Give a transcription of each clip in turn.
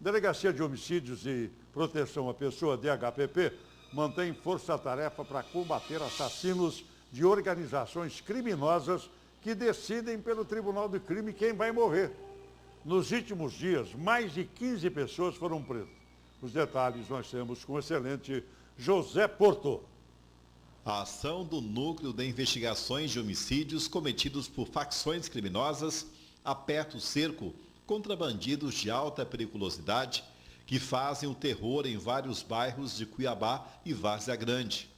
Delegacia de Homicídios e Proteção à Pessoa, DHPP, mantém força-tarefa para combater assassinos de organizações criminosas que decidem pelo Tribunal do Crime quem vai morrer. Nos últimos dias, mais de 15 pessoas foram presas. Os detalhes nós temos com o excelente José Porto. A ação do Núcleo de Investigações de Homicídios cometidos por facções criminosas aperta o cerco contra bandidos de alta periculosidade que fazem o terror em vários bairros de Cuiabá e Várzea Grande.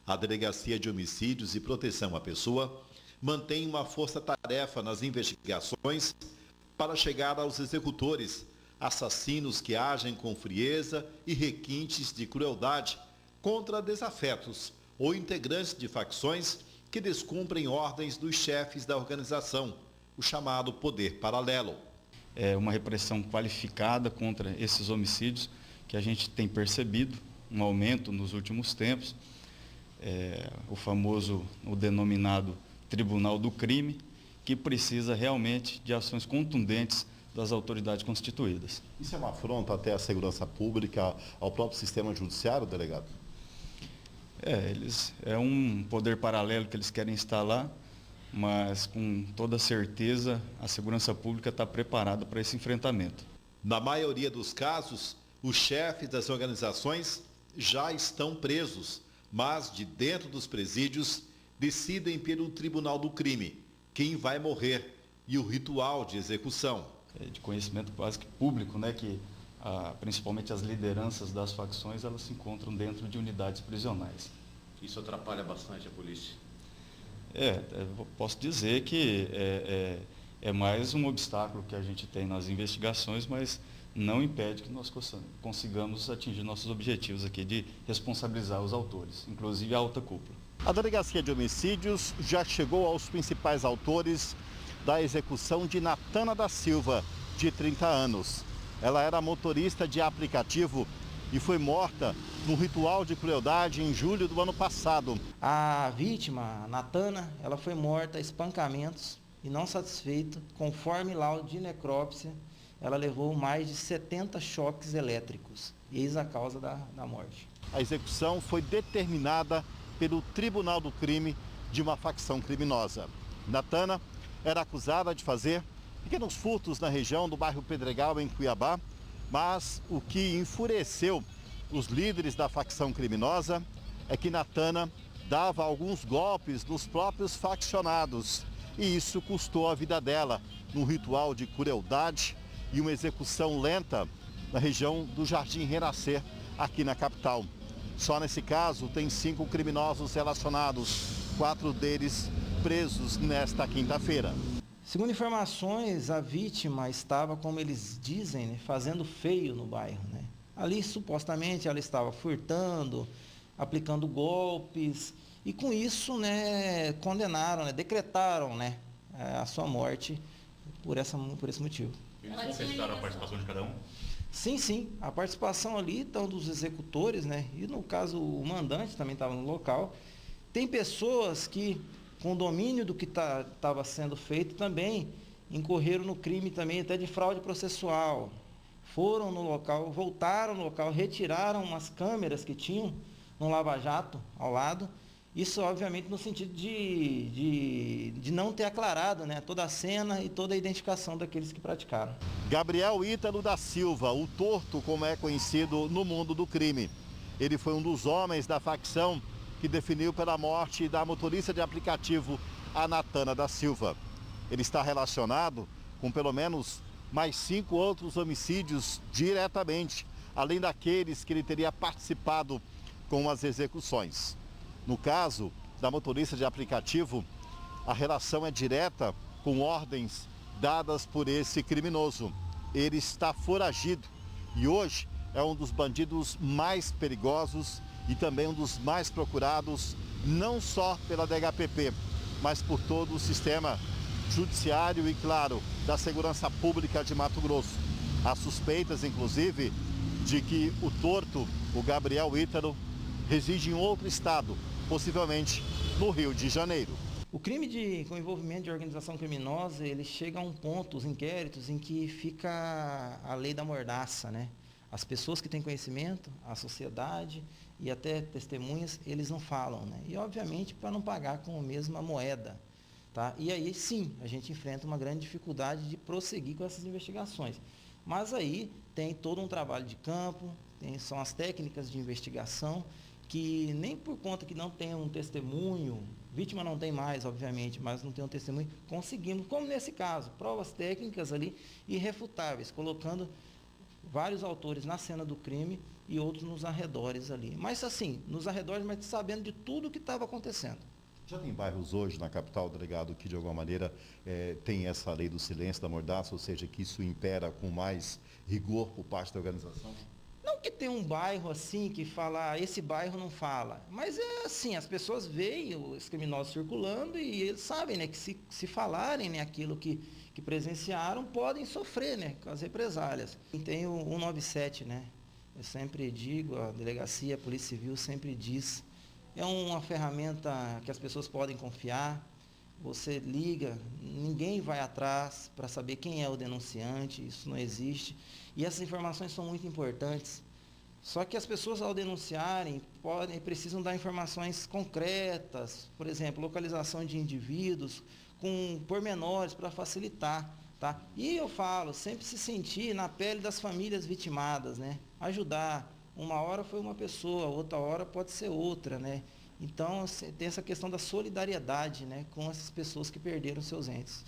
A Delegacia de Homicídios e Proteção à Pessoa mantém uma força-tarefa nas investigações para chegar aos executores, assassinos que agem com frieza e requintes de crueldade contra desafetos ou integrantes de facções que descumprem ordens dos chefes da organização, o chamado poder paralelo. É uma repressão qualificada contra esses homicídios que a gente tem percebido um aumento nos últimos tempos. O denominado Tribunal do Crime, que precisa realmente de ações contundentes das autoridades constituídas. Isso é uma afronta até à segurança pública, ao próprio sistema judiciário, delegado? É um poder paralelo que eles querem instalar, mas com toda certeza a segurança pública está preparada para esse enfrentamento. Na maioria dos casos, os chefes das organizações já estão presos, mas de dentro dos presídios decidem pelo Tribunal do Crime quem vai morrer e o ritual de execução. É de conhecimento quase que público, né, que principalmente as lideranças das facções, elas se encontram dentro de unidades prisionais. Isso atrapalha bastante a polícia? Eu posso dizer que é mais um obstáculo que a gente tem nas investigações, mas não impede que nós consigamos atingir nossos objetivos aqui de responsabilizar os autores, inclusive a alta cúpula. A Delegacia de Homicídios já chegou aos principais autores da execução de Natana da Silva, de 30 anos. Ela era motorista de aplicativo e foi morta num ritual de crueldade em julho do ano passado. A vítima, Natana, ela foi morta a espancamentos e não satisfeita, conforme laudo de necrópsia, ela levou mais de 70 choques elétricos, eis a causa da morte. A execução foi determinada pelo Tribunal do Crime de uma facção criminosa. Natana era acusada de fazer pequenos furtos na região do bairro Pedregal, em Cuiabá, mas o que enfureceu os líderes da facção criminosa é que Natana dava alguns golpes nos próprios faccionados e isso custou a vida dela num ritual de crueldade e uma execução lenta na região do Jardim Renascer, aqui na capital. Só nesse caso tem 5 criminosos relacionados, 4 deles presos nesta quinta-feira. Segundo informações, a vítima estava, como eles dizem, né, fazendo feio no bairro, né? Ali, supostamente, ela estava furtando, aplicando golpes, e com isso, né, condenaram, né, decretaram, né, a sua morte por esse motivo. Eles necessitaram a participação de cada um? Sim, a participação ali, então, dos executores, né, e no caso o mandante também estava no local. Tem pessoas que, com domínio do que estava sendo feito, também incorreram no crime também até de fraude processual. Foram no local, voltaram no local, retiraram umas câmeras que tinham no Lava Jato ao lado. Isso, obviamente, no sentido de não ter aclarado, né, toda a cena e toda a identificação daqueles que praticaram. Gabriel Ítalo da Silva, o Torto, como é conhecido no mundo do crime. Ele foi um dos homens da facção que definiu pela morte da motorista de aplicativo, a Natana da Silva. Ele está relacionado com pelo menos mais 5 outros homicídios diretamente, além daqueles que ele teria participado com as execuções. No caso da motorista de aplicativo, a relação é direta com ordens dadas por esse criminoso. Ele está foragido e hoje é um dos bandidos mais perigosos e também um dos mais procurados, não só pela DHPP, mas por todo o sistema judiciário e, claro, da segurança pública de Mato Grosso. Há suspeitas, inclusive, de que o Torto, o Gabriel Ítalo, reside em outro estado, possivelmente no Rio de Janeiro. O crime com envolvimento de organização criminosa, ele chega a um ponto, os inquéritos, em que fica a lei da mordaça, né? As pessoas que têm conhecimento, a sociedade e até testemunhas, eles não falam, né? E, obviamente, para não pagar com a mesma moeda, tá? E aí, sim, a gente enfrenta uma grande dificuldade de prosseguir com essas investigações. Mas aí tem todo um trabalho de campo, são as técnicas de investigação, que nem por conta que não tem um testemunho, vítima não tem mais, obviamente, mas não tem um testemunho, conseguimos, como nesse caso, provas técnicas ali irrefutáveis, colocando vários autores na cena do crime e outros nos arredores ali. Mas assim, nos arredores, mas sabendo de tudo o que estava acontecendo. Já tem bairros hoje na capital, delegado, que de alguma maneira tem essa lei do silêncio, da mordaça, ou seja, que isso impera com mais rigor por parte da organização? Não que tem um bairro assim que fala, esse bairro não fala, mas é assim, as pessoas veem os criminosos circulando e eles sabem, né, que se falarem, né, aquilo que presenciaram, podem sofrer, né, com as represálias. E tem o 197, né, eu sempre digo, a delegacia, a Polícia Civil sempre diz, é uma ferramenta que as pessoas podem confiar, você liga, ninguém vai atrás para saber quem é o denunciante, isso não existe. E essas informações são muito importantes. Só que as pessoas, ao denunciarem, precisam dar informações concretas, por exemplo, localização de indivíduos, com pormenores para facilitar. Tá? E eu falo, sempre se sentir na pele das famílias vitimadas, né? Ajudar. Uma hora foi uma pessoa, outra hora pode ser outra, né? Então, tem essa questão da solidariedade, né, com essas pessoas que perderam seus entes.